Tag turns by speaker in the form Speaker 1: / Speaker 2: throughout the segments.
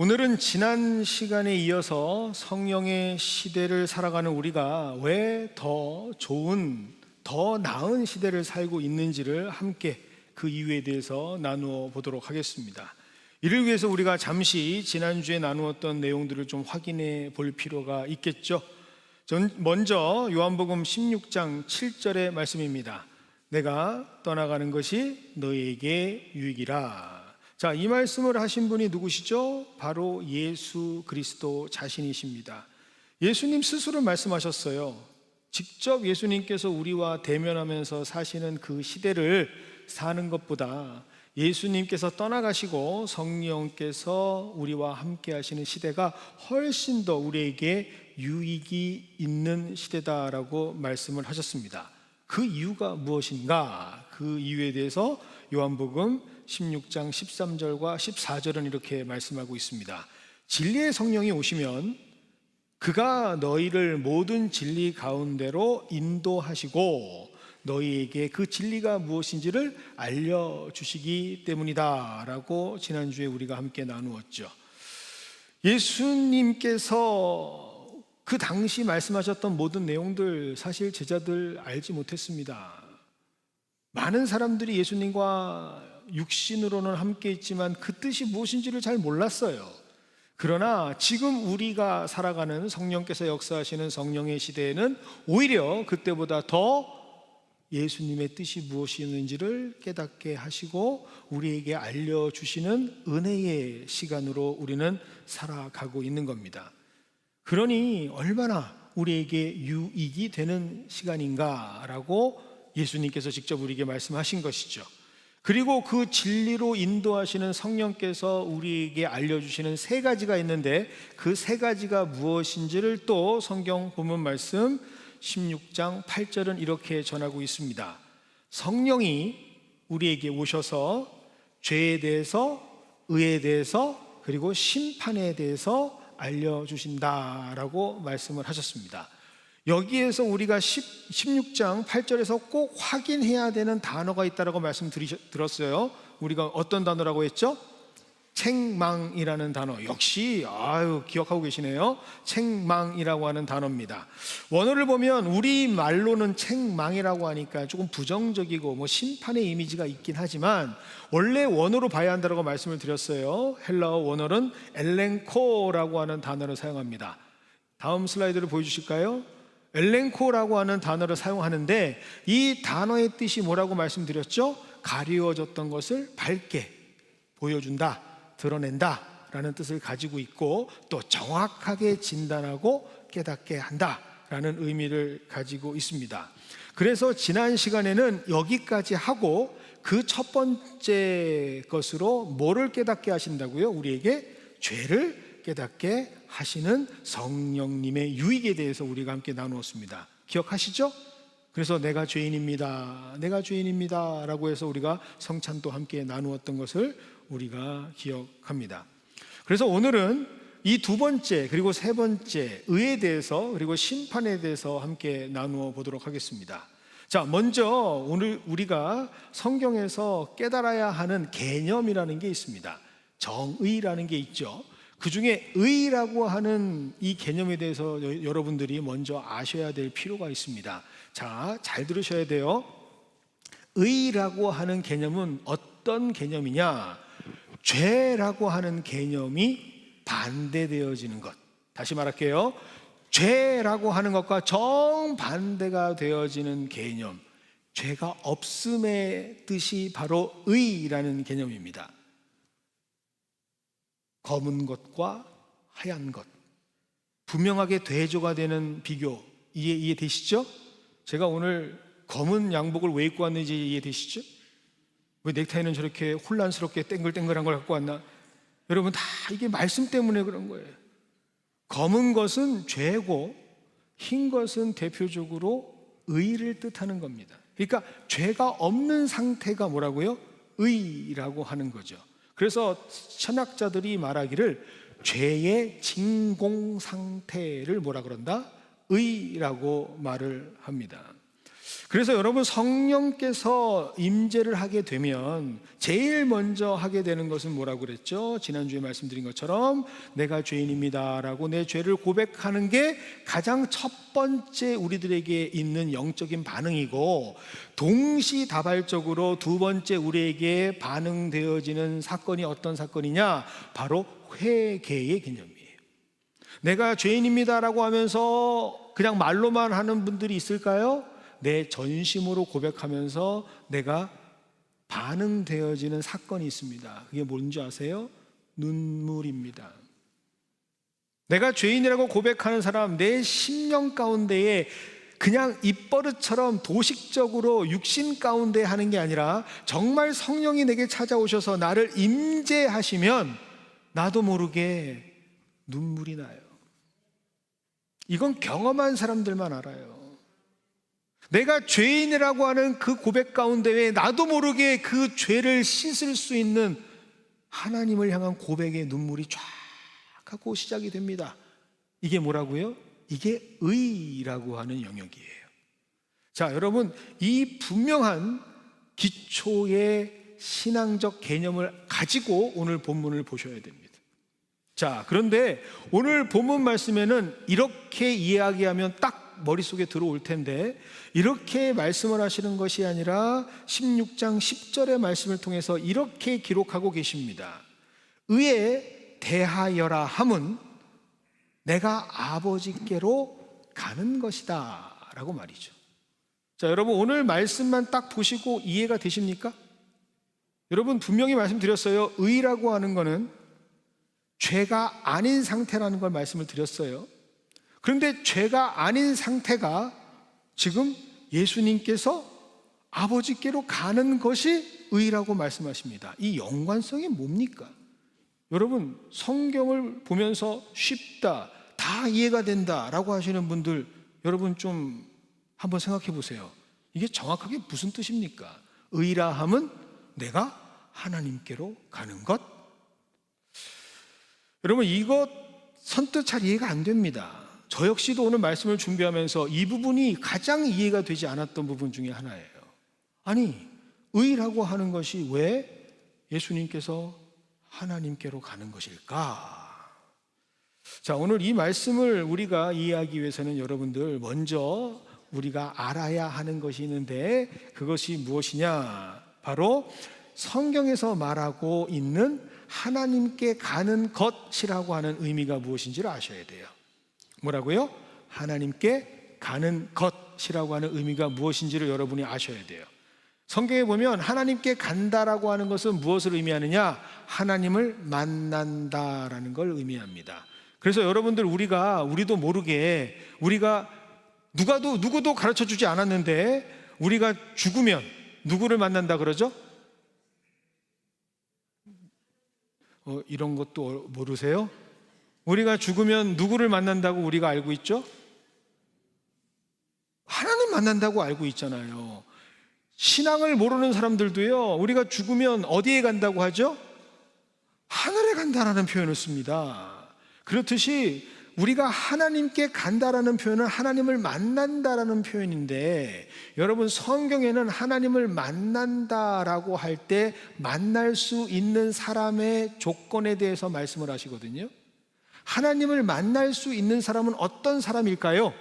Speaker 1: 오늘은 지난 시간에 이어서 성령의 시대를 살아가는 우리가 왜 더 좋은, 더 나은 시대를 살고 있는지를 함께 그 이유에 대해서 나누어 보도록 하겠습니다. 이를 위해서 우리가 잠시 지난주에 나누었던 내용들을 좀 확인해 볼 필요가 있겠죠. 먼저 요한복음 16장 7절의 말씀입니다. 내가 떠나가는 것이 너희에게 유익이라. 자, 이 말씀을 하신 분이 누구시죠? 바로 예수 그리스도 자신이십니다. 예수님 스스로 말씀하셨어요. 직접 예수님께서 우리와 대면하면서 사시는 그 시대를 사는 것보다 예수님께서 떠나가시고 성령께서 우리와 함께 하시는 시대가 훨씬 더 우리에게 유익이 있는 시대다라고 말씀을 하셨습니다. 그 이유가 무엇인가? 그 이유에 대해서 요한복음 16장 13절과 14절은 이렇게 말씀하고 있습니다. 진리의 성령이 오시면 그가 너희를 모든 진리 가운데로 인도하시고 너희에게 그 진리가 무엇인지를 알려주시기 때문이다 라고 지난주에 우리가 함께 나누었죠. 예수님께서 그 당시 말씀하셨던 모든 내용들 사실 제자들 알지 못했습니다. 많은 사람들이 예수님과 육신으로는 함께 있지만 그 뜻이 무엇인지를 잘 몰랐어요. 그러나 지금 우리가 살아가는 성령께서 역사하시는 성령의 시대에는 오히려 그때보다 더 예수님의 뜻이 무엇이었는지를 깨닫게 하시고 우리에게 알려주시는 은혜의 시간으로 우리는 살아가고 있는 겁니다. 그러니 얼마나 우리에게 유익이 되는 시간인가라고 예수님께서 직접 우리에게 말씀하신 것이죠. 그리고 그 진리로 인도하시는 성령께서 우리에게 알려주시는 세 가지가 있는데 그 세 가지가 무엇인지를 또 성경 본문 말씀 16장 8절은 이렇게 전하고 있습니다. 성령이 우리에게 오셔서 죄에 대해서, 의에 대해서, 그리고 심판에 대해서 알려주신다라고 말씀을 하셨습니다. 여기에서 우리가 16장 8절에서 꼭 확인해야 되는 단어가 있다라고 말씀드렸어요. 우리가 어떤 단어라고 했죠? 책망이라는 단어. 역시 기억하고 계시네요. 책망이라고 하는 단어입니다. 원어를 보면 우리 말로는 책망이라고 하니까 조금 부정적이고 심판의 이미지가 있긴 하지만 원래 원어로 봐야 한다고 말씀을 드렸어요. 헬라어 원어는 엘렌코라고 하는 단어를 사용합니다. 다음 슬라이드를 보여주실까요? 엘렌코라고 하는 단어를 사용하는데 이 단어의 뜻이 뭐라고 말씀드렸죠? 가리워졌던 것을 밝게 보여준다, 드러낸다 라는 뜻을 가지고 있고 또 정확하게 진단하고 깨닫게 한다 라는 의미를 가지고 있습니다. 그래서 지난 시간에는 여기까지 하고 그 첫 번째 것으로 뭐를 깨닫게 하신다고요? 우리에게 죄를 깨닫게 하시는 성령님의 유익에 대해서 우리가 함께 나누었습니다. 기억하시죠? 그래서 내가 죄인입니다, 내가 죄인입니다 라고 해서 우리가 성찬도 함께 나누었던 것을 우리가 기억합니다. 그래서 오늘은 이 두 번째 그리고 세 번째 의에 대해서 그리고 심판에 대해서 함께 나누어 보도록 하겠습니다. 자, 먼저 오늘 우리가 성경에서 깨달아야 하는 개념이라는 게 있습니다. 정의라는 게 있죠. 그 중에 의라고 하는 이 개념에 대해서 여러분들이 먼저 아셔야 될 필요가 있습니다. 자, 잘 들으셔야 돼요. 의라고 하는 개념은 어떤 개념이냐? 죄라고 하는 개념이 반대되어지는 것. 다시 말할게요. 죄라고 하는 것과 정반대가 되어지는 개념. 죄가 없음의 뜻이 바로 의라는 개념입니다. 검은 것과 하얀 것, 분명하게 대조가 되는 비교, 이해되시죠? 제가 오늘 검은 양복을 왜 입고 왔는지 이해되시죠? 왜 넥타이는 저렇게 혼란스럽게 땡글땡글한 걸 갖고 왔나? 여러분, 다 이게 말씀 때문에 그런 거예요. 검은 것은 죄고 흰 것은 대표적으로 의를 뜻하는 겁니다. 그러니까 죄가 없는 상태가 뭐라고요? 의라고 하는 거죠. 그래서 신학자들이 말하기를 죄의 진공 상태를 뭐라 그런다? 의라고 말을 합니다. 그래서 여러분, 성령께서 임재를 하게 되면 제일 먼저 하게 되는 것은 뭐라고 그랬죠? 지난주에 말씀드린 것처럼 내가 죄인입니다라고 내 죄를 고백하는 게 가장 첫 번째 우리들에게 있는 영적인 반응이고, 동시다발적으로 두 번째 우리에게 반응되어지는 사건이 어떤 사건이냐? 바로 회개의 개념이에요. 내가 죄인입니다라고 하면서 그냥 말로만 하는 분들이 있을까요? 내 전심으로 고백하면서 내가 반응되어지는 사건이 있습니다. 그게 뭔지 아세요? 눈물입니다. 내가 죄인이라고 고백하는 사람, 내 심령 가운데에 그냥 입버릇처럼 도식적으로 육신 가운데 하는 게 아니라 정말 성령이 내게 찾아오셔서 나를 임재하시면 나도 모르게 눈물이 나요. 이건 경험한 사람들만 알아요. 내가 죄인이라고 하는 그 고백 가운데에 나도 모르게 그 죄를 씻을 수 있는 하나님을 향한 고백의 눈물이 쫙 하고 시작이 됩니다. 이게 뭐라고요? 이게 의라고 하는 영역이에요. 자, 여러분, 이 분명한 기초의 신앙적 개념을 가지고 오늘 본문을 보셔야 됩니다. 자, 그런데 오늘 본문 말씀에는 이렇게 이야기하면 딱 머릿속에 들어올 텐데, 이렇게 말씀을 하시는 것이 아니라 16장 10절의 말씀을 통해서 이렇게 기록하고 계십니다. 의에 대하여라 함은 내가 아버지께로 가는 것이다 라고 말이죠. 자, 여러분, 오늘 말씀만 딱 보시고 이해가 되십니까? 여러분, 분명히 말씀드렸어요. 의라고 하는 거는 죄가 아닌 상태라는 걸 말씀을 드렸어요. 그런데 죄가 아닌 상태가 지금 예수님께서 아버지께로 가는 것이 의라고 말씀하십니다. 이 연관성이 뭡니까? 여러분, 성경을 보면서 쉽다, 다 이해가 된다 라고 하시는 분들, 여러분 좀 한번 생각해 보세요. 이게 정확하게 무슨 뜻입니까? 의라 함은 내가 하나님께로 가는 것. 여러분, 이것 선뜻 잘 이해가 안 됩니다. 저 역시도 오늘 말씀을 준비하면서 이 부분이 가장 이해가 되지 않았던 부분 중에 하나예요. 아니, 의라고 하는 것이 왜 예수님께서 하나님께로 가는 것일까? 자, 오늘 이 말씀을 우리가 이해하기 위해서는 여러분들 먼저 우리가 알아야 하는 것이 있는데, 그것이 무엇이냐? 바로 성경에서 말하고 있는 하나님께 가는 것이라고 하는 의미가 무엇인지를 아셔야 돼요. 뭐라고요? 하나님께 가는 것이라고 하는 의미가 무엇인지를 여러분이 아셔야 돼요. 성경에 보면 하나님께 간다라고 하는 것은 무엇을 의미하느냐? 하나님을 만난다라는 걸 의미합니다. 그래서 여러분들, 우리도 모르게 우리가 누구도 가르쳐 주지 않았는데 우리가 죽으면 누구를 만난다 그러죠? 이런 것도 모르세요? 우리가 죽으면 누구를 만난다고 우리가 알고 있죠? 하나님 만난다고 알고 있잖아요. 신앙을 모르는 사람들도요, 우리가 죽으면 어디에 간다고 하죠? 하늘에 간다라는 표현을 씁니다. 그렇듯이 우리가 하나님께 간다라는 표현은 하나님을 만난다라는 표현인데, 여러분, 성경에는 하나님을 만난다라고 할 때 만날 수 있는 사람의 조건에 대해서 말씀을 하시거든요. 하나님을 만날 수 있는 사람은 어떤 사람일까요?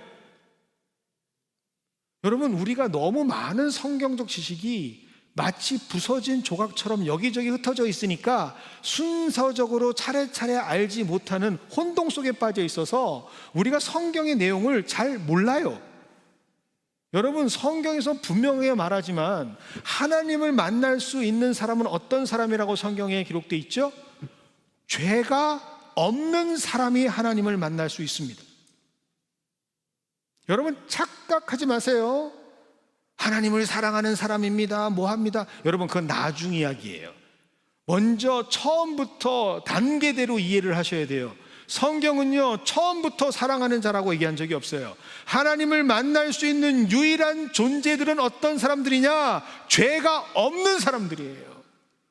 Speaker 1: 여러분, 우리가 너무 많은 성경적 지식이 마치 부서진 조각처럼 여기저기 흩어져 있으니까 순서적으로 차례차례 알지 못하는 혼동 속에 빠져 있어서 우리가 성경의 내용을 잘 몰라요. 여러분, 성경에서 분명하게 말하지만 하나님을 만날 수 있는 사람은 어떤 사람이라고 성경에 기록되어 있죠? 죄가 없는 사람이 하나님을 만날 수 있습니다. 여러분, 착각하지 마세요. 하나님을 사랑하는 사람입니다, 뭐합니다. 여러분, 그건 나중 이야기예요. 먼저 처음부터 단계대로 이해를 하셔야 돼요. 성경은요, 처음부터 사랑하는 자라고 얘기한 적이 없어요. 하나님을 만날 수 있는 유일한 존재들은 어떤 사람들이냐? 죄가 없는 사람들이에요.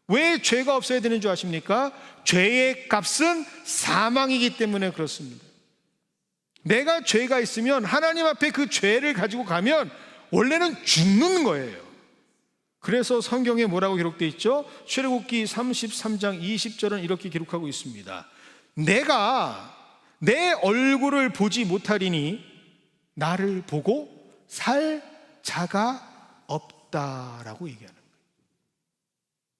Speaker 1: 왜 죄가 없어야 되는 줄 아십니까? 죄의 값은 사망이기 때문에 그렇습니다. 내가 죄가 있으면 하나님 앞에 그 죄를 가지고 가면 원래는 죽는 거예요. 그래서 성경에 뭐라고 기록되어 있죠? 출애굽기 33장 20절은 이렇게 기록하고 있습니다. 내가 내 얼굴을 보지 못하리니 나를 보고 살 자가 없다라고 얘기하는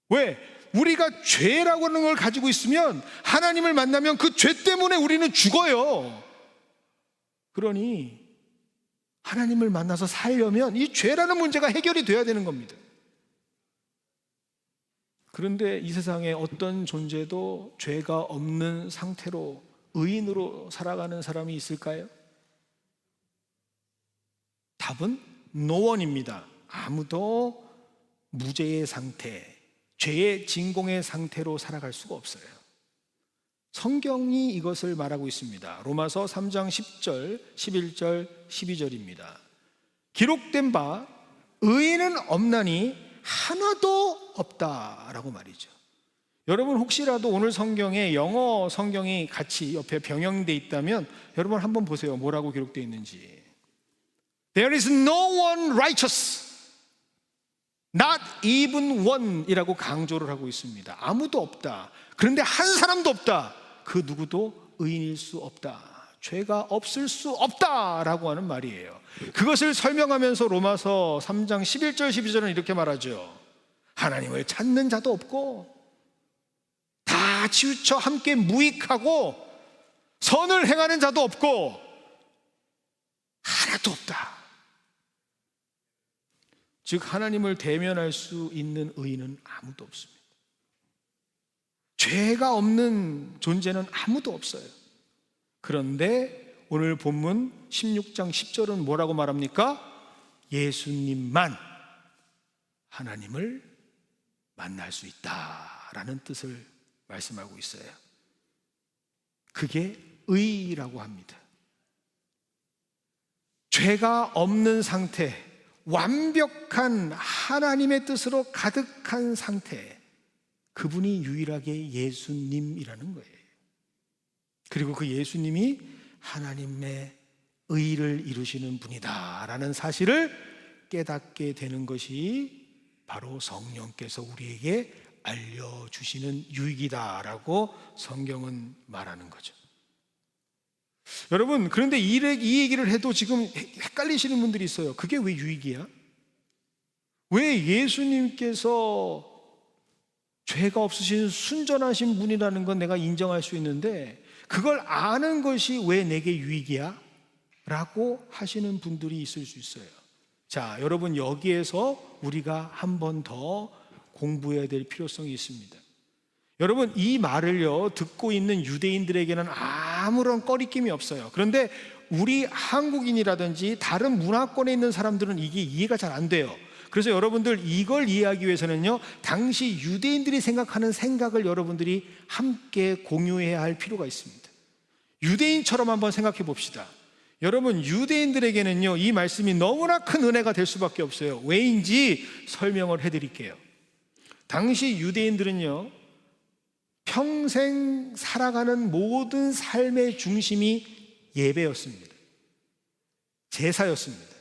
Speaker 1: 거예요. 왜? 우리가 죄라고 하는 걸 가지고 있으면 하나님을 만나면 그 죄 때문에 우리는 죽어요. 그러니 하나님을 만나서 살려면 이 죄라는 문제가 해결이 돼야 되는 겁니다. 그런데 이 세상에 어떤 존재도 죄가 없는 상태로 의인으로 살아가는 사람이 있을까요? 답은 no one입니다. 아무도 무죄의 상태, 죄의 진공의 상태로 살아갈 수가 없어요. 성경이 이것을 말하고 있습니다. 로마서 3장 10절, 11절, 12절입니다. 기록된 바 의인은 없나니 하나도 없다라고 말이죠. 여러분 혹시라도 오늘 성경에 영어 성경이 같이 옆에 병영돼 있다면 여러분 한번 보세요. 뭐라고 기록되어 있는지. There is no one righteous, not even one 이라고 강조를 하고 있습니다. 아무도 없다. 그런데 한 사람도 없다. 그 누구도 의인일 수 없다. 죄가 없을 수 없다라고 하는 말이에요. 그것을 설명하면서 로마서 3장 11절 12절은 이렇게 말하죠. 하나님을 찾는 자도 없고 다 치우쳐 함께 무익하고 선을 행하는 자도 없고 하나도 없다. 즉 하나님을 대면할 수 있는 의인은 아무도 없습니다. 죄가 없는 존재는 아무도 없어요. 그런데 오늘 본문 16장 10절은 뭐라고 말합니까? 예수님만 하나님을 만날 수 있다라는 뜻을 말씀하고 있어요. 그게 의라고 합니다. 죄가 없는 상태, 완벽한 하나님의 뜻으로 가득한 상태, 그분이 유일하게 예수님이라는 거예요. 그리고 그 예수님이 하나님의 의를 이루시는 분이다라는 사실을 깨닫게 되는 것이 바로 성령께서 우리에게 알려주시는 유익이다라고 성경은 말하는 거죠. 여러분, 그런데 이 얘기를 해도 지금 헷갈리시는 분들이 있어요. 그게 왜 유익이야? 왜 예수님께서 죄가 없으신 순전하신 분이라는 건 내가 인정할 수 있는데 그걸 아는 것이 왜 내게 유익이야? 라고 하시는 분들이 있을 수 있어요. 자, 여러분 여기에서 우리가 한 번 더 공부해야 될 필요성이 있습니다. 여러분 이 말을요 듣고 있는 유대인들에게는 아무런 꺼리낌이 없어요. 그런데 우리 한국인이라든지 다른 문화권에 있는 사람들은 이게 이해가 잘 안 돼요. 그래서 여러분들 이걸 이해하기 위해서는요 당시 유대인들이 생각하는 생각을 여러분들이 함께 공유해야 할 필요가 있습니다. 유대인처럼 한번 생각해 봅시다. 여러분 유대인들에게는요 이 말씀이 너무나 큰 은혜가 될 수밖에 없어요. 왜인지 설명을 해드릴게요. 당시 유대인들은요 평생 살아가는 모든 삶의 중심이 예배였습니다. 제사였습니다.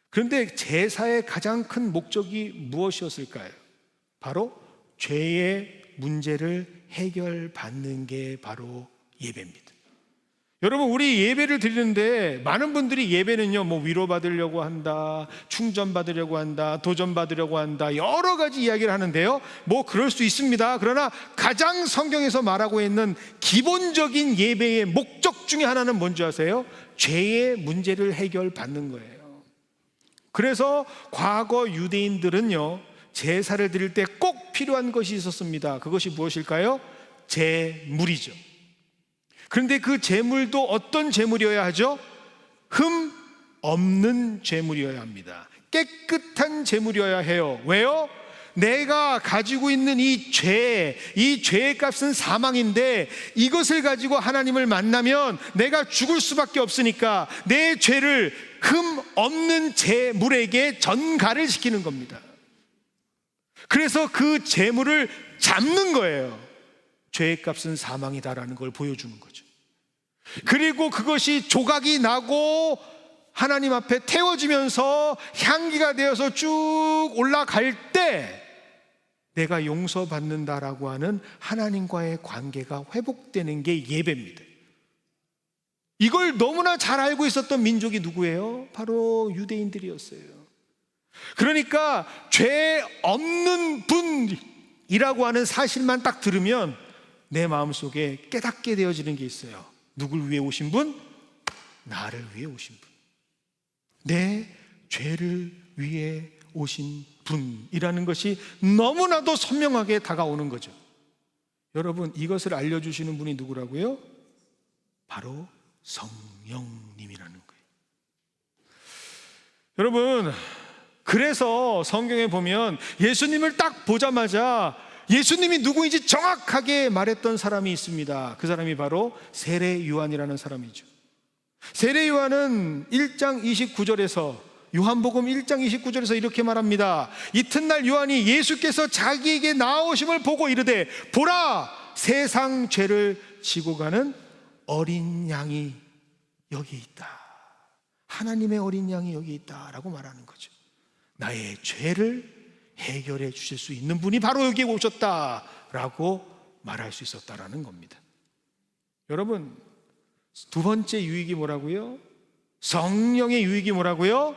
Speaker 1: 그런데 제사의 가장 큰 목적이 무엇이었을까요? 바로 죄의 문제를 해결받는 게 바로 예배입니다. 여러분 우리 예배를 드리는데 많은 분들이 예배는요 뭐 위로받으려고 한다, 충전받으려고 한다, 도전받으려고 한다, 여러 가지 이야기를 하는데요 뭐 그럴 수 있습니다. 그러나 가장 성경에서 말하고 있는 기본적인 예배의 목적 중에 하나는 뭔지 아세요? 죄의 문제를 해결받는 거예요. 그래서 과거 유대인들은요 제사를 드릴 때 꼭 필요한 것이 있었습니다. 그것이 무엇일까요? 제물이죠. 그런데 그 제물도 어떤 제물이어야 하죠? 흠 없는 제물이어야 합니다. 깨끗한 제물이어야 해요. 왜요? 내가 가지고 있는 이 죄의 값은 사망인데 이것을 가지고 하나님을 만나면 내가 죽을 수밖에 없으니까 내 죄를 흠 없는 제물에게 전가를 시키는 겁니다. 그래서 그 제물을 잡는 거예요. 죄의 값은 사망이다라는 걸 보여주는 거죠. 그리고 그것이 조각이 나고 하나님 앞에 태워지면서 향기가 되어서 쭉 올라갈 때 내가 용서받는다라고 하는 하나님과의 관계가 회복되는 게 예배입니다. 이걸 너무나 잘 알고 있었던 민족이 누구예요? 바로 유대인들이었어요. 그러니까 죄 없는 분이라고 하는 사실만 딱 들으면 내 마음속에 깨닫게 되어지는 게 있어요. 누굴 위해 오신 분? 나를 위해 오신 분. 내 죄를 위해 오신 분이라는 것이 너무나도 선명하게 다가오는 거죠. 여러분, 이것을 알려주시는 분이 누구라고요? 바로 성령님이라는 거예요. 여러분, 그래서 성경에 보면 예수님을 딱 보자마자 예수님이 누구인지 정확하게 말했던 사람이 있습니다. 그 사람이 바로 세례 요한이라는 사람이죠. 세례 요한은 1장 29절에서 요한복음 1장 29절에서 이렇게 말합니다. 이튿날 요한이 예수께서 자기에게 나오심을 보고 이르되 보라, 세상 죄를 지고 가는 어린 양이 여기 있다. 하나님의 어린 양이 여기 있다라고 말하는 거죠. 나의 죄를 해결해 주실 수 있는 분이 바로 여기에 오셨다라고 말할 수 있었다라는 겁니다. 여러분, 두 번째 유익이 뭐라고요? 성령의 유익이 뭐라고요?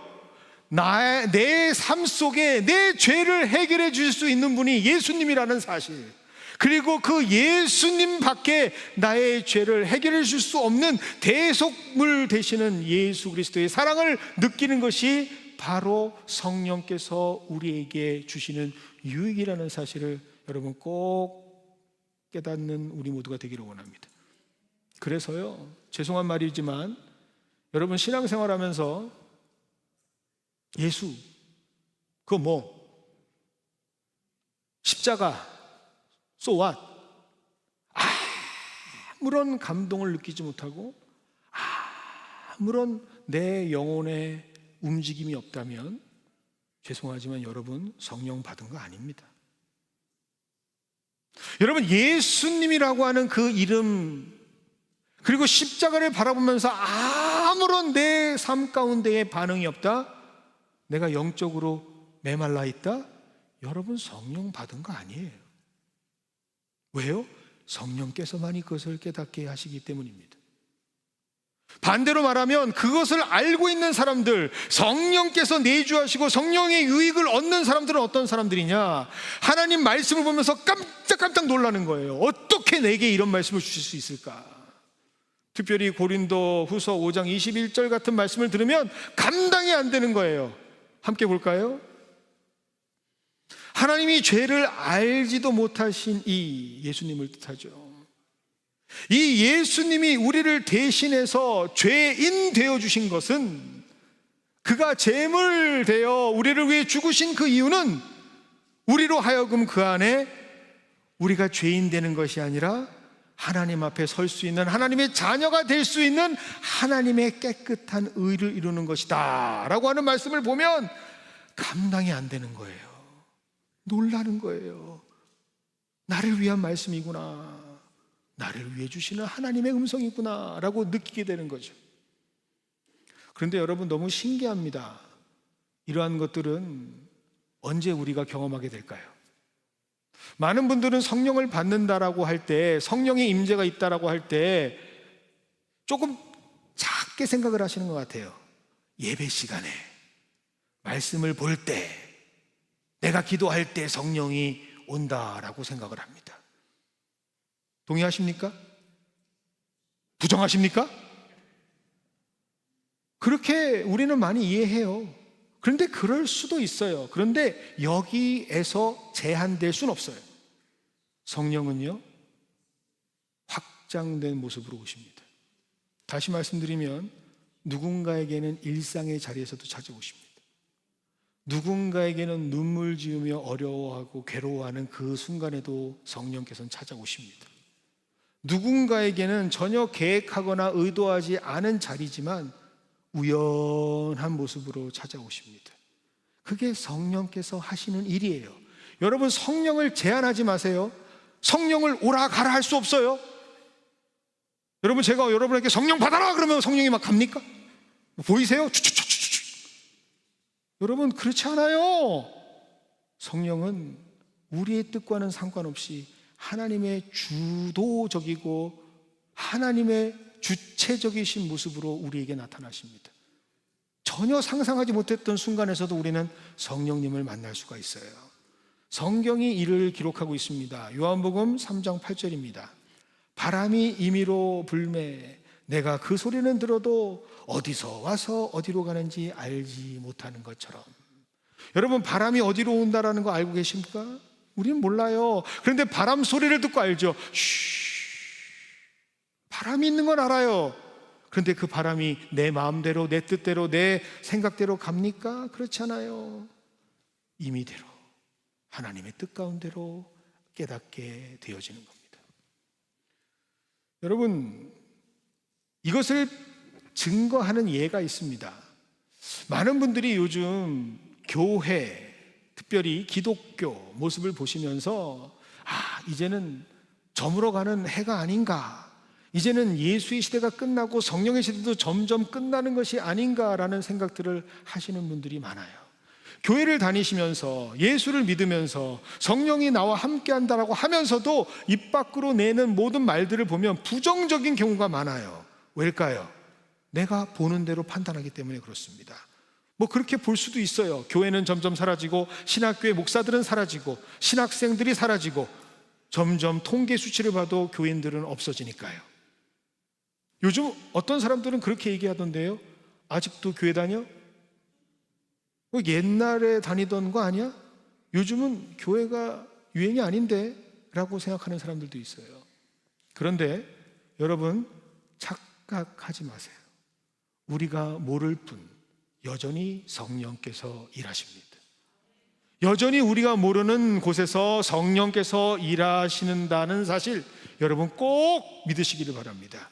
Speaker 1: 내 삶 속에 내 죄를 해결해 주실 수 있는 분이 예수님이라는 사실, 그리고 그 예수님 밖에 나의 죄를 해결해 줄 수 없는 대속물 되시는 예수 그리스도의 사랑을 느끼는 것이 바로 성령께서 우리에게 주시는 유익이라는 사실을 여러분 꼭 깨닫는 우리 모두가 되기를 원합니다. 그래서요, 죄송한 말이지만 여러분 신앙생활하면서 예수, 그거 뭐 십자가, so what? 아무런 감동을 느끼지 못하고 아무런 내 영혼의 움직임이 없다면 죄송하지만 여러분 성령 받은 거 아닙니다. 여러분, 예수님이라고 하는 그 이름, 그리고 십자가를 바라보면서 아무런 내 삶 가운데에 반응이 없다, 내가 영적으로 메말라 있다, 여러분 성령 받은 거 아니에요. 왜요? 성령께서만이 그것을 깨닫게 하시기 때문입니다. 반대로 말하면 그것을 알고 있는 사람들, 성령께서 내주하시고 성령의 유익을 얻는 사람들은 어떤 사람들이냐? 하나님 말씀을 보면서 깜짝깜짝 놀라는 거예요. 어떻게 내게 이런 말씀을 주실 수 있을까? 특별히 고린도 후서 5장 21절 같은 말씀을 들으면 감당이 안 되는 거예요. 함께 볼까요? 하나님이 죄를 알지도 못하신 이 예수님을 뜻하죠. 이 예수님이 우리를 대신해서 죄인 되어 주신 것은, 그가 제물 되어 우리를 위해 죽으신 그 이유는 우리로 하여금 그 안에 우리가 죄인 되는 것이 아니라 하나님 앞에 설 수 있는, 하나님의 자녀가 될 수 있는 하나님의 깨끗한 의를 이루는 것이다 라고 하는 말씀을 보면 감당이 안 되는 거예요. 놀라는 거예요. 나를 위한 말씀이구나, 나를 위해 주시는 하나님의 음성이구나 라고 느끼게 되는 거죠. 그런데 여러분, 너무 신기합니다. 이러한 것들은 언제 우리가 경험하게 될까요? 많은 분들은 성령을 받는다라고 할 때, 성령의 임재가 있다라고 할 때 조금 작게 생각을 하시는 것 같아요. 예배 시간에, 말씀을 볼 때, 내가 기도할 때 성령이 온다라고 생각을 합니다. 동의하십니까? 부정하십니까? 그렇게 우리는 많이 이해해요. 그런데 그럴 수도 있어요. 그런데 여기에서 제한될 수는 없어요. 성령은요, 확장된 모습으로 오십니다. 다시 말씀드리면 누군가에게는 일상의 자리에서도 찾아오십니다. 누군가에게는 눈물 지으며 어려워하고 괴로워하는 그 순간에도 성령께서는 찾아오십니다. 누군가에게는 전혀 계획하거나 의도하지 않은 자리지만 우연한 모습으로 찾아오십니다. 그게 성령께서 하시는 일이에요. 여러분, 성령을 제한하지 마세요. 성령을 오라 가라 할 수 없어요. 여러분, 제가 여러분에게 성령 받아라 그러면 성령이 막 갑니까? 보이세요? 추추추추추. 여러분, 그렇지 않아요. 성령은 우리의 뜻과는 상관없이 하나님의 주도적이고 하나님의 주체적이신 모습으로 우리에게 나타나십니다. 전혀 상상하지 못했던 순간에서도 우리는 성령님을 만날 수가 있어요. 성경이 이를 기록하고 있습니다. 요한복음 3장 8절입니다. 바람이 임의로 불매 내가 그 소리는 들어도 어디서 와서 어디로 가는지 알지 못하는 것처럼. 여러분, 바람이 어디로 온다라는 거 알고 계십니까? 우리는 몰라요. 그런데 바람 소리를 듣고 알죠. 바람이 있는 건 알아요. 그런데 그 바람이 내 마음대로, 내 뜻대로, 내 생각대로 갑니까? 그렇지 않아요. 임의대로, 하나님의 뜻 가운데로 깨닫게 되어지는 겁니다. 여러분, 이것을 증거하는 예가 있습니다. 많은 분들이 요즘 교회, 특별히 기독교 모습을 보시면서 이제는 저물어가는 해가 아닌가, 이제는 예수의 시대가 끝나고 성령의 시대도 점점 끝나는 것이 아닌가라는 생각들을 하시는 분들이 많아요. 교회를 다니시면서 예수를 믿으면서 성령이 나와 함께 한다라고 하면서도 입 밖으로 내는 모든 말들을 보면 부정적인 경우가 많아요. 왜일까요? 내가 보는 대로 판단하기 때문에 그렇습니다. 그렇게 볼 수도 있어요. 교회는 점점 사라지고 신학교의 목사들은 사라지고 신학생들이 사라지고 점점 통계 수치를 봐도 교인들은 없어지니까요. 요즘 어떤 사람들은 그렇게 얘기하던데요. 아직도 교회 다녀? 옛날에 다니던 거 아니야? 요즘은 교회가 유행이 아닌데? 라고 생각하는 사람들도 있어요. 그런데 여러분, 착각하지 마세요. 우리가 모를 뿐 여전히 성령께서 일하십니다. 여전히 우리가 모르는 곳에서 성령께서 일하시는다는 사실, 여러분 꼭 믿으시기를 바랍니다.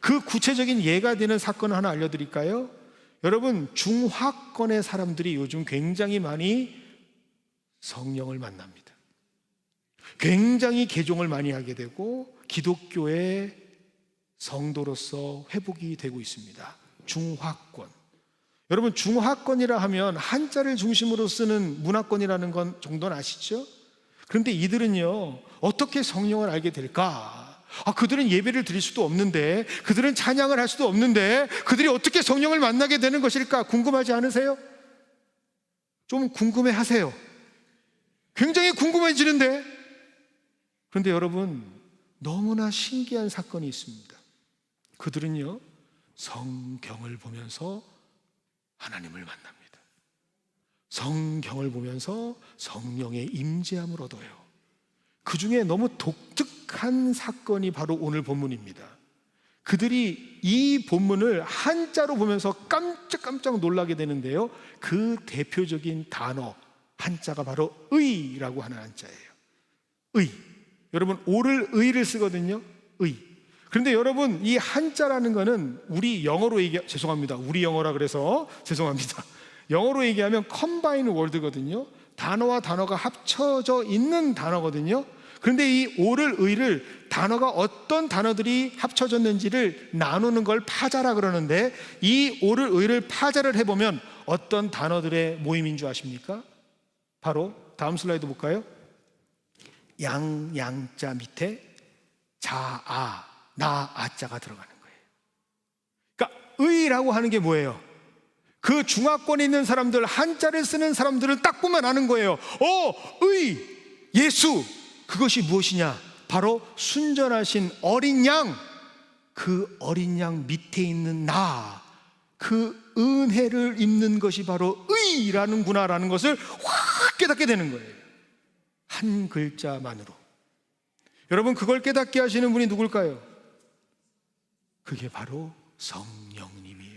Speaker 1: 그 구체적인 예가 되는 사건을 하나 알려드릴까요? 여러분, 중화권의 사람들이 요즘 굉장히 많이 성령을 만납니다. 굉장히 개종을 많이 하게 되고 기독교의 성도로서 회복이 되고 있습니다. 중화권. 여러분, 중화권이라 하면 한자를 중심으로 쓰는 문화권이라는 건 정도는 아시죠? 그런데 이들은요, 어떻게 성령을 알게 될까? 그들은 예배를 드릴 수도 없는데, 그들은 찬양을 할 수도 없는데, 그들이 어떻게 성령을 만나게 되는 것일까? 궁금하지 않으세요? 좀 궁금해 하세요. 굉장히 궁금해지는데. 그런데 여러분, 너무나 신기한 사건이 있습니다. 그들은요, 성경을 보면서 하나님을 만납니다. 성경을 보면서 성령의 임재함을 얻어요. 그 중에 너무 독특한 사건이 바로 오늘 본문입니다. 그들이 이 본문을 한자로 보면서 깜짝깜짝 놀라게 되는데요, 그 대표적인 단어 한자가 바로 의라고 하는 한자예요. 의. 여러분, 오를 의를 쓰거든요. 의. 그런데 여러분, 이 한자라는 거는 우리 영어로 죄송합니다. 우리 영어라 그래서 죄송합니다. 영어로 얘기하면 컴바인 월드거든요. 단어와 단어가 합쳐져 있는 단어거든요. 그런데 이 오를 의를 단어가 어떤 단어들이 합쳐졌는지를 나누는 걸 파자라 그러는데, 이 오를 의를 파자를 해보면 어떤 단어들의 모임인 줄 아십니까? 바로 다음 슬라이드 볼까요? 양자 밑에 자아, 나아자가 들어가는 거예요. 그러니까 의라고 하는 게 뭐예요? 그 중화권에 있는 사람들, 한자를 쓰는 사람들은 딱 보면 아는 거예요. 의, 예수, 그것이 무엇이냐? 바로 순전하신 어린 양, 그 어린 양 밑에 있는 나, 그 은혜를 입는 것이 바로 의라는구나라는 것을 확 깨닫게 되는 거예요. 한 글자만으로. 여러분, 그걸 깨닫게 하시는 분이 누굴까요? 그게 바로 성령님이에요.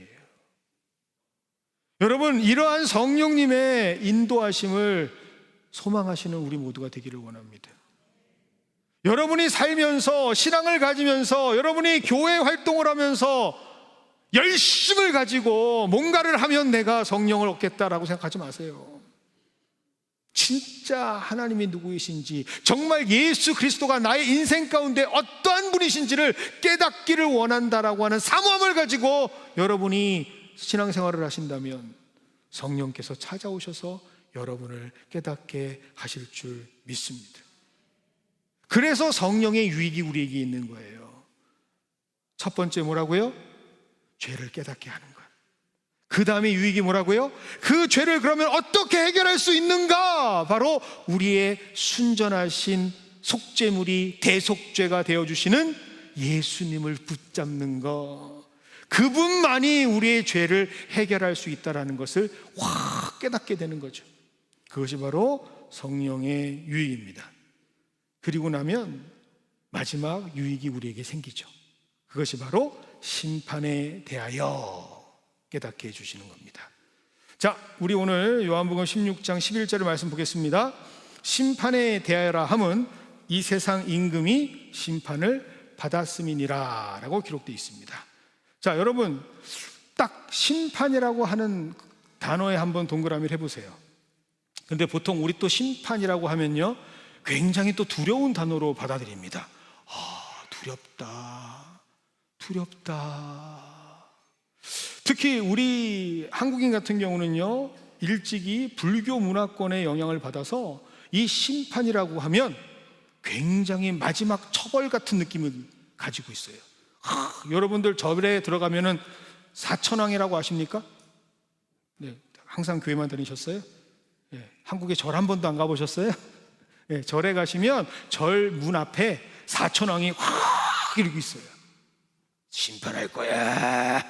Speaker 1: 여러분, 이러한 성령님의 인도하심을 소망하시는 우리 모두가 되기를 원합니다. 여러분이 살면서, 신앙을 가지면서, 여러분이 교회 활동을 하면서 열심을 가지고 뭔가를 하면 내가 성령을 얻겠다라고 생각하지 마세요. 진짜 하나님이 누구이신지, 정말 예수 그리스도가 나의 인생 가운데 어떠한 분이신지를 깨닫기를 원한다라고 하는 사모함을 가지고 여러분이 신앙생활을 하신다면 성령께서 찾아오셔서 여러분을 깨닫게 하실 줄 믿습니다. 그래서 성령의 유익이 우리에게 있는 거예요. 첫 번째 뭐라고요? 죄를 깨닫게 하는 것. 그 다음에 유익이 뭐라고요? 그 죄를 그러면 어떻게 해결할 수 있는가? 바로 우리의 순전하신 속죄물이 대속죄가 되어주시는 예수님을 붙잡는 것, 그분만이 우리의 죄를 해결할 수 있다는 것을 확 깨닫게 되는 거죠. 그것이 바로 성령의 유익입니다. 그리고 나면 마지막 유익이 우리에게 생기죠. 그것이 바로 심판에 대하여 깨닫게 해주시는 겁니다. 자, 우리 오늘 요한복음 16장 11절의 말씀 보겠습니다. 심판에 대하여라 함은 이 세상 임금이 심판을 받았음이니라 라고 기록되어 있습니다. 자, 여러분, 딱 심판이라고 하는 단어에 한번 동그라미를 해보세요. 근데 보통 우리 또 심판이라고 하면요, 굉장히 또 두려운 단어로 받아들입니다. 두렵다. 특히 우리 한국인 같은 경우는요, 일찍이 불교 문화권의 영향을 받아서 이 심판이라고 하면 굉장히 마지막 처벌 같은 느낌을 가지고 있어요. 여러분들 절에 들어가면은 사천왕이라고 아십니까? 네, 항상 교회만 다니셨어요? 네, 한국에 절 한 번도 안 가보셨어요? 네, 절에 가시면 절 문 앞에 사천왕이 확 이러고 있어요. 심판할 거야.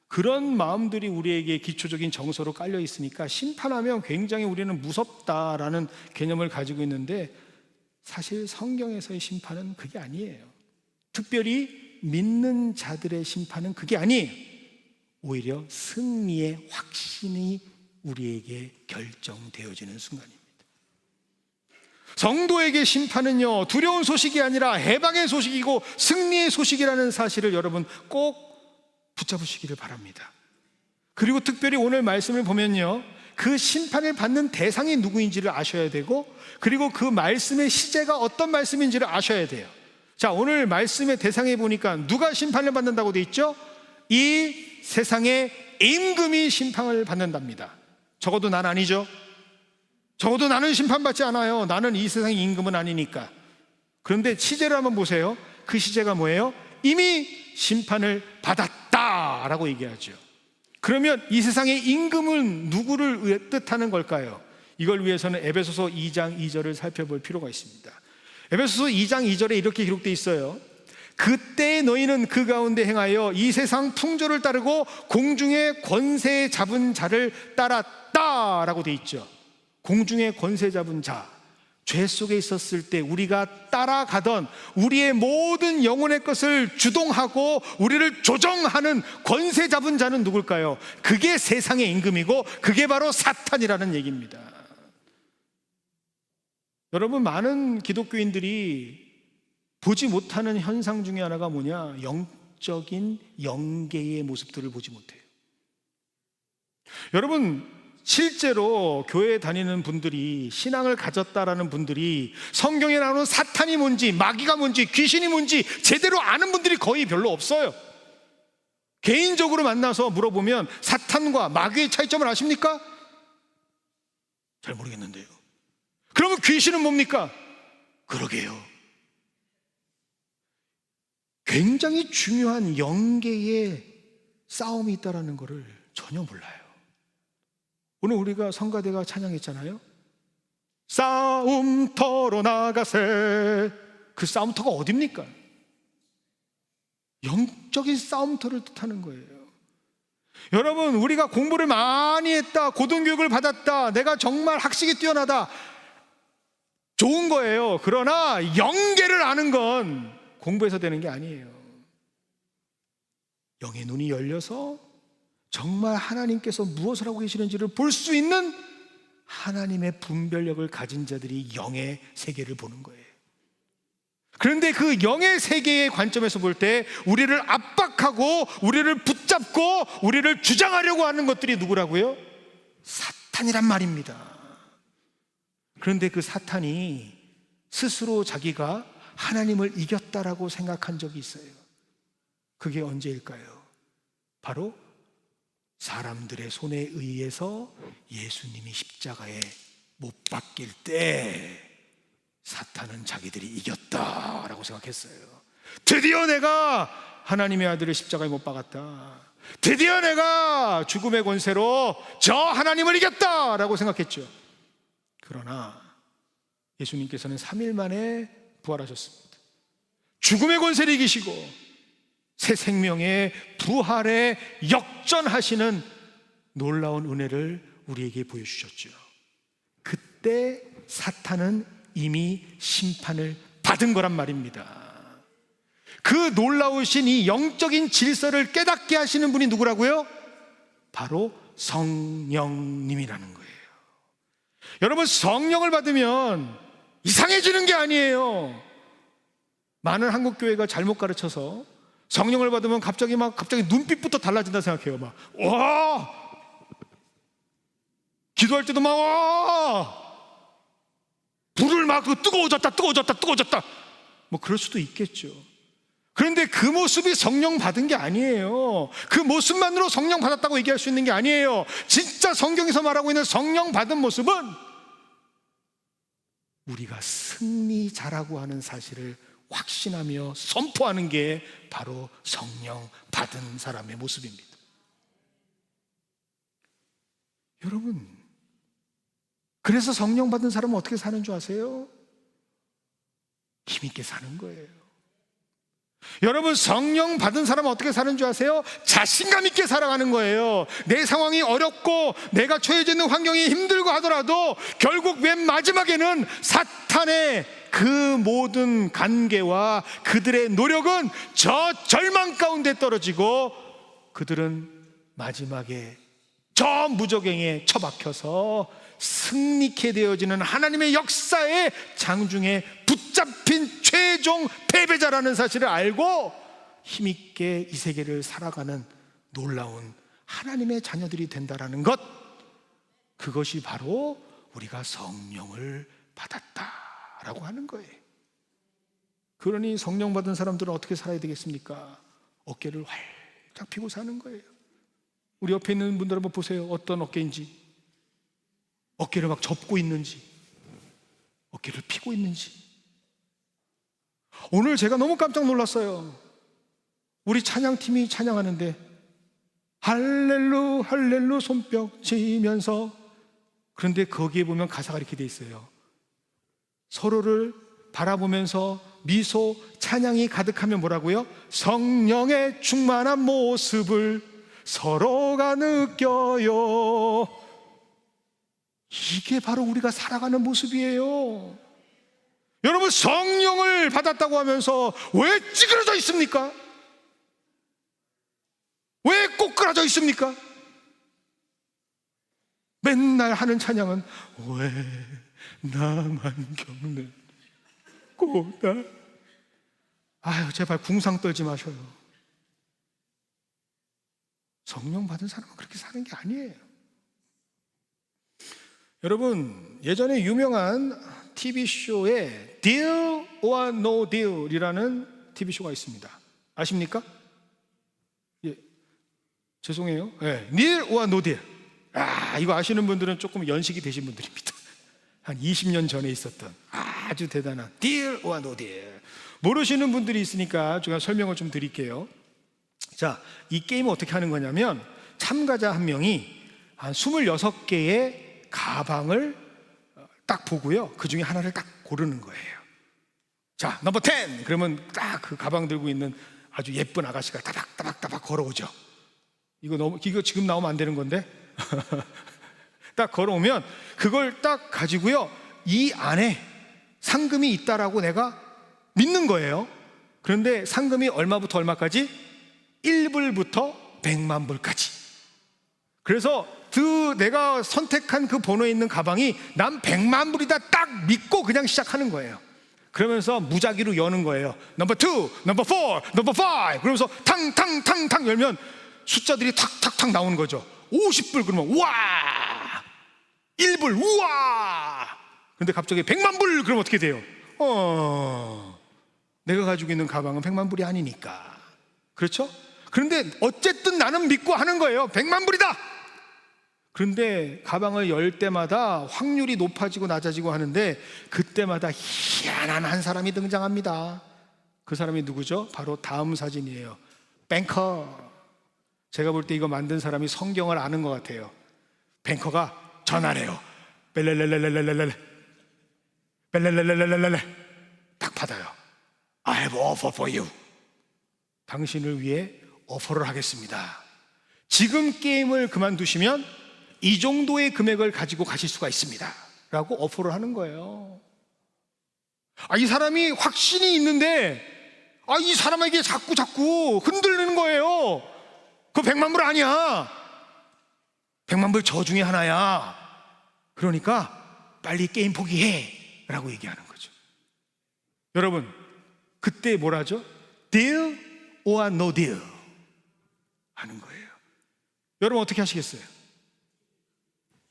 Speaker 1: 그런 마음들이 우리에게 기초적인 정서로 깔려 있으니까 심판하면 굉장히 우리는 무섭다라는 개념을 가지고 있는데, 사실 성경에서의 심판은 그게 아니에요. 특별히 믿는 자들의 심판은 그게 아니에요. 오히려 승리의 확신이 우리에게 결정되어지는 순간입니다. 성도에게 심판은요, 두려운 소식이 아니라 해방의 소식이고 승리의 소식이라는 사실을 여러분 꼭 붙잡으시기를 바랍니다. 그리고 특별히 오늘 말씀을 보면요, 그 심판을 받는 대상이 누구인지를 아셔야 되고, 그리고 그 말씀의 시제가 어떤 말씀인지를 아셔야 돼요. 자, 오늘 말씀의 대상에 보니까 누가 심판을 받는다고 돼 있죠? 이 세상의 임금이 심판을 받는답니다. 적어도 난 아니죠. 적어도 나는 심판받지 않아요. 나는 이 세상의 임금은 아니니까. 그런데 시제를 한번 보세요. 그 시제가 뭐예요? 이미 심판을 받았다라고 얘기하죠. 그러면 이 세상의 임금은 누구를 뜻하는 걸까요? 이걸 위해서는 에베소서 2장 2절을 살펴볼 필요가 있습니다. 에베소서 2장 2절에 이렇게 기록되어 있어요. 그때 너희는 그 가운데 행하여 이 세상 풍조를 따르고 공중의 권세 잡은 자를 따랐다라고 되어 있죠. 공중의 권세 잡은 자, 죄 속에 있었을 때 우리가 따라가던 우리의 모든 영혼의 것을 주동하고 우리를 조정하는 권세 잡은 자는 누굴까요? 그게 세상의 임금이고 그게 바로 사탄이라는 얘기입니다. 여러분, 많은 기독교인들이 보지 못하는 현상 중에 하나가 뭐냐? 영적인 영계의 모습들을 보지 못해요. 여러분, 실제로 교회에 다니는 분들이, 신앙을 가졌다라는 분들이 성경에 나오는 사탄이 뭔지, 마귀가 뭔지, 귀신이 뭔지 제대로 아는 분들이 거의 별로 없어요. 개인적으로 만나서 물어보면 사탄과 마귀의 차이점을 아십니까? 잘 모르겠는데요. 그러면 귀신은 뭡니까? 그러게요. 굉장히 중요한 영계의 싸움이 있다는 것을 전혀 몰라요. 오늘 우리가 성가대가 찬양했잖아요. 싸움터로 나가세. 그 싸움터가 어딥니까? 영적인 싸움터를 뜻하는 거예요. 여러분, 우리가 공부를 많이 했다, 고등교육을 받았다, 내가 정말 학식이 뛰어나다, 좋은 거예요. 그러나 영계를 아는 건 공부해서 되는 게 아니에요. 영의 눈이 열려서 정말 하나님께서 무엇을 하고 계시는지를 볼 수 있는 하나님의 분별력을 가진 자들이 영의 세계를 보는 거예요. 그런데 그 영의 세계의 관점에서 볼 때 우리를 압박하고 우리를 붙잡고 우리를 주장하려고 하는 것들이 누구라고요? 사탄이란 말입니다. 그런데 그 사탄이 스스로 자기가 하나님을 이겼다라고 생각한 적이 있어요. 그게 언제일까요? 바로 사람들의 손에 의해서 예수님이 십자가에 못 박힐 때 사탄은 자기들이 이겼다라고 생각했어요. 드디어 내가 하나님의 아들을 십자가에 못 박았다, 드디어 내가 죽음의 권세로 저 하나님을 이겼다라고 생각했죠. 그러나 예수님께서는 3일 만에 부활하셨습니다. 죽음의 권세를 이기시고 새 생명의 부활에 역전하시는 놀라운 은혜를 우리에게 보여주셨죠. 그때 사탄은 이미 심판을 받은 거란 말입니다. 그 놀라우신 이 영적인 질서를 깨닫게 하시는 분이 누구라고요? 바로 성령님이라는 거예요. 여러분, 성령을 받으면 이상해지는 게 아니에요. 많은 한국 교회가 잘못 가르쳐서 성령을 받으면 갑자기 눈빛부터 달라진다 생각해요. 와! 기도할 때도 와! 불을 뜨거워졌다 뭐 그럴 수도 있겠죠. 그런데 그 모습이 성령 받은 게 아니에요. 그 모습만으로 성령 받았다고 얘기할 수 있는 게 아니에요. 진짜 성경에서 말하고 있는 성령 받은 모습은 우리가 승리 잘하고 하는 사실을 확신하며 선포하는 게 바로 성령 받은 사람의 모습입니다. 여러분, 그래서 성령 받은 사람은 어떻게 사는 줄 아세요? 힘있게 사는 거예요. 여러분, 성령 받은 사람은 어떻게 사는 줄 아세요? 자신감 있게 살아가는 거예요. 내 상황이 어렵고 내가 처해져 있는 환경이 힘들고 하더라도 결국 맨 마지막에는 사탄의 그 모든 간계와 그들의 노력은 저 절망 가운데 떨어지고 그들은 마지막에 저 무적행에 처박혀서 승리케 되어지는 하나님의 역사의 장중에 붙잡힌 최종 패배자라는 사실을 알고 힘있게 이 세계를 살아가는 놀라운 하나님의 자녀들이 된다라는 것, 그것이 바로 우리가 성령을 받았다라고 하는 거예요. 그러니 성령 받은 사람들은 어떻게 살아야 되겠습니까? 어깨를 활짝 펴고 사는 거예요. 우리 옆에 있는 분들 한번 보세요. 어떤 어깨인지, 어깨를 접고 있는지, 어깨를 펴고 있는지. 오늘 제가 너무 깜짝 놀랐어요. 우리 찬양팀이 찬양하는데 할렐루 할렐루 손뼉 치면서, 그런데 거기에 보면 가사가 이렇게 돼 있어요. 서로를 바라보면서 미소, 찬양이 가득하면 뭐라고요? 성령의 충만한 모습을 서로가 느껴요. 이게 바로 우리가 살아가는 모습이에요. 여러분, 성령을 받았다고 하면서 왜 찌그러져 있습니까? 왜 꼬꾸라져 있습니까? 맨날 하는 찬양은 왜 나만 겪는 고난. 아유, 제발 궁상 떨지 마셔요. 성령 받은 사람은 그렇게 사는 게 아니에요. 여러분, 예전에 유명한 TV쇼에 Deal or No Deal이라는 TV쇼가 있습니다. 아십니까? 예, 죄송해요. 예, Deal or No Deal. 이거 아시는 분들은 조금 연식이 되신 분들입니다. 한 20년 전에 있었던 아주 대단한 Deal or No Deal. 모르시는 분들이 있으니까 제가 설명을 좀 드릴게요. 자, 이 게임은 어떻게 하는 거냐면 참가자 한 명이 한 26개의 가방을 딱 보고요, 그 중에 하나를 딱 고르는 거예요. 자, 넘버 10 그러면 딱 그 가방 들고 있는 아주 예쁜 아가씨가 따박따박 걸어오죠. 이거 지금 나오면 안 되는 건데 딱 걸어오면 그걸 딱 가지고요, 이 안에 상금이 있다라고 내가 믿는 거예요. 그런데 상금이 얼마부터 얼마까지? 1불부터 100만 불까지. 그래서 내가 선택한 그 번호에 있는 가방이 난 100만 불이다 딱 믿고 그냥 시작하는 거예요. 그러면서 무작위로 여는 거예요. 넘버 2, 넘버 4, 넘버 5 그러면서 탕탕탕탕 열면 숫자들이 탁탁탁 나오는 거죠. 50불 그러면 우와, 1불 우와. 그런데 갑자기 100만 불 그러면 어떻게 돼요? 내가 가지고 있는 가방은 100만 불이 아니니까. 그렇죠? 그런데 어쨌든 나는 믿고 하는 거예요. 100만 불이다. 그런데 가방을 열 때마다 확률이 높아지고 낮아지고 하는데 그때마다 희한한 한 사람이 등장합니다. 그 사람이 누구죠? 바로 다음 사진이에요. 뱅커. 제가 볼 때 이거 만든 사람이 성경을 아는 것 같아요. 뱅커가 전화를 해요. 벨렐렐렐렐렐렐 벨렐렐렐렐렐 딱 받아요. I have offer for you. 당신을 위해 오퍼를 하겠습니다. 지금 게임을 그만두시면 이 정도의 금액을 가지고 가실 수가 있습니다 라고 오퍼를 하는 거예요. 이 사람이 확신이 있는데 이 사람에게 자꾸 흔들리는 거예요. 그거 100만 불 아니야. 100만 불 저 중에 하나야. 그러니까 빨리 게임 포기해 라고 얘기하는 거죠. 여러분, 그때 뭘 하죠? Deal or no deal 하는 거예요. 여러분 어떻게 하시겠어요?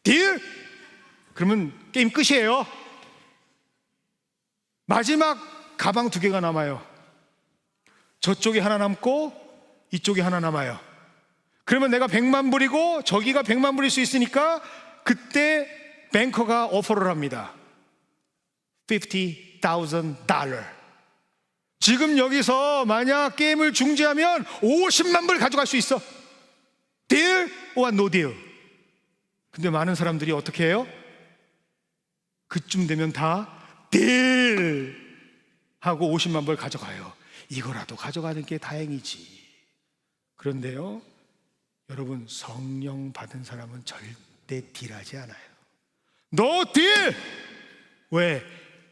Speaker 1: 딜? 그러면 게임 끝이에요. 마지막 가방 2개가 남아요. 저쪽에 하나 남고 이쪽에 하나 남아요. 그러면 내가 100만 불이고 저기가 100만 불일 수 있으니까 그때 뱅커가 오퍼를 합니다. $50,000. 지금 여기서 만약 게임을 중지하면 50만 불 가져갈 수 있어. 딜 or no deal? 근데 많은 사람들이 어떻게 해요? 그쯤 되면 다 딜 하고 50만 불 가져가요. 이거라도 가져가는 게 다행이지. 그런데요, 여러분, 성령 받은 사람은 절대 딜하지 않아요. 너 딜! 왜?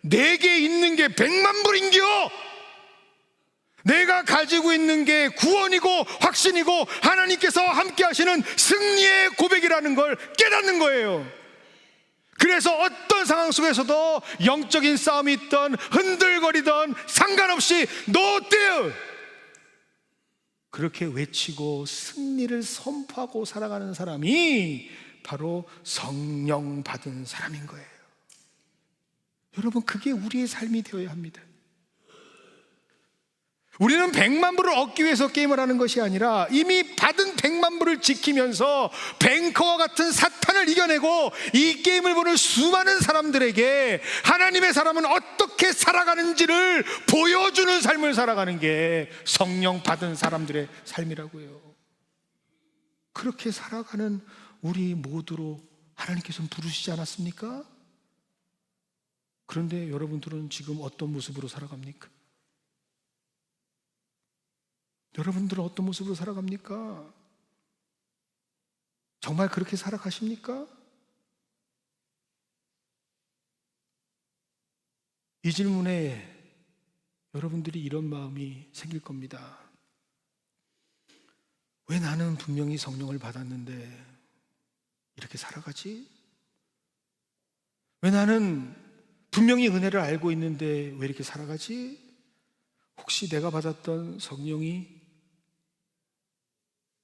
Speaker 1: 내게 있는 게 100만 불인겨! 내가 가지고 있는 게 구원이고 확신이고 하나님께서 함께 하시는 승리의 고백이라는 걸 깨닫는 거예요. 그래서 어떤 상황 속에서도 영적인 싸움이 있던 흔들거리던 상관없이 No deal! 그렇게 외치고 승리를 선포하고 살아가는 사람이 바로 성령 받은 사람인 거예요. 여러분, 그게 우리의 삶이 되어야 합니다. 우리는 100만 불을 얻기 위해서 게임을 하는 것이 아니라 이미 받은 100만 불을 지키면서 뱅커와 같은 사탄을 이겨내고 이 게임을 보는 수많은 사람들에게 하나님의 사람은 어떻게 살아가는지를 보여주는 삶을 살아가는 게 성령 받은 사람들의 삶이라고요. 그렇게 살아가는 우리 모두로 하나님께서는 부르시지 않았습니까? 그런데 여러분들은 지금 어떤 모습으로 살아갑니까? 여러분들은 어떤 모습으로 살아갑니까? 정말 그렇게 살아가십니까? 이 질문에 여러분들이 이런 마음이 생길 겁니다. 왜 나는 분명히 성령을 받았는데 이렇게 살아가지? 왜 나는 분명히 은혜를 알고 있는데 왜 이렇게 살아가지? 혹시 내가 받았던 성령이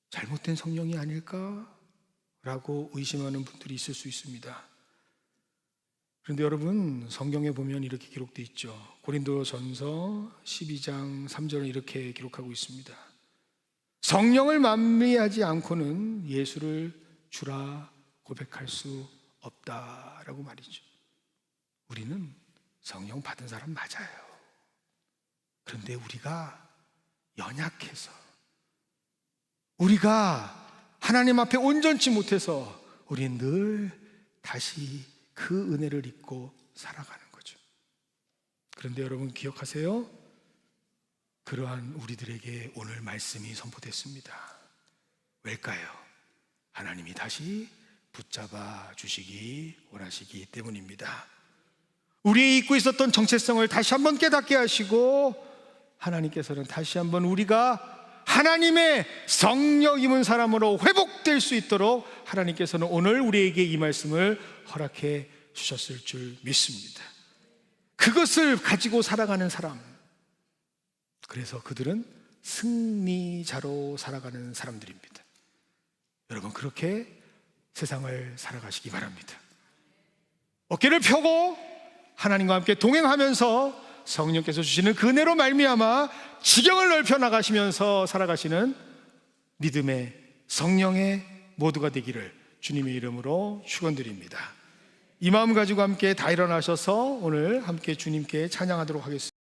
Speaker 1: 잘못된 성령이 아닐까라고 의심하는 분들이 있을 수 있습니다. 그런데 여러분, 성경에 보면 이렇게 기록되어 있죠. 고린도전서 12장 3절은 이렇게 기록하고 있습니다. 성령을 만미하지 않고는 예수를 주라 고백할 수 없다라고 말이죠. 우리는 성령 받은 사람 맞아요. 그런데 우리가 연약해서, 우리가 하나님 앞에 온전치 못해서 우리는 늘 다시 그 은혜를 잊고 살아가는 거죠. 그런데 여러분 기억하세요? 그러한 우리들에게 오늘 말씀이 선포됐습니다. 왜일까요? 하나님이 다시 붙잡아 주시기 원하시기 때문입니다. 우리 잊고 있었던 정체성을 다시 한번 깨닫게 하시고, 하나님께서는 다시 한번 우리가 하나님의 성령 입은 사람으로 회복될 수 있도록 하나님께서는 오늘 우리에게 이 말씀을 허락해 주셨을 줄 믿습니다. 그것을 가지고 살아가는 사람, 그래서 그들은 승리자로 살아가는 사람들입니다. 여러분, 그렇게 세상을 살아가시기 바랍니다. 어깨를 펴고 하나님과 함께 동행하면서 성령께서 주시는 그 은혜로 말미암아 지경을 넓혀 나가시면서 살아가시는 믿음의 성령의 모두가 되기를 주님의 이름으로 축원드립니다. 이 마음 가지고 함께 다 일어나셔서 오늘 함께 주님께 찬양하도록 하겠습니다.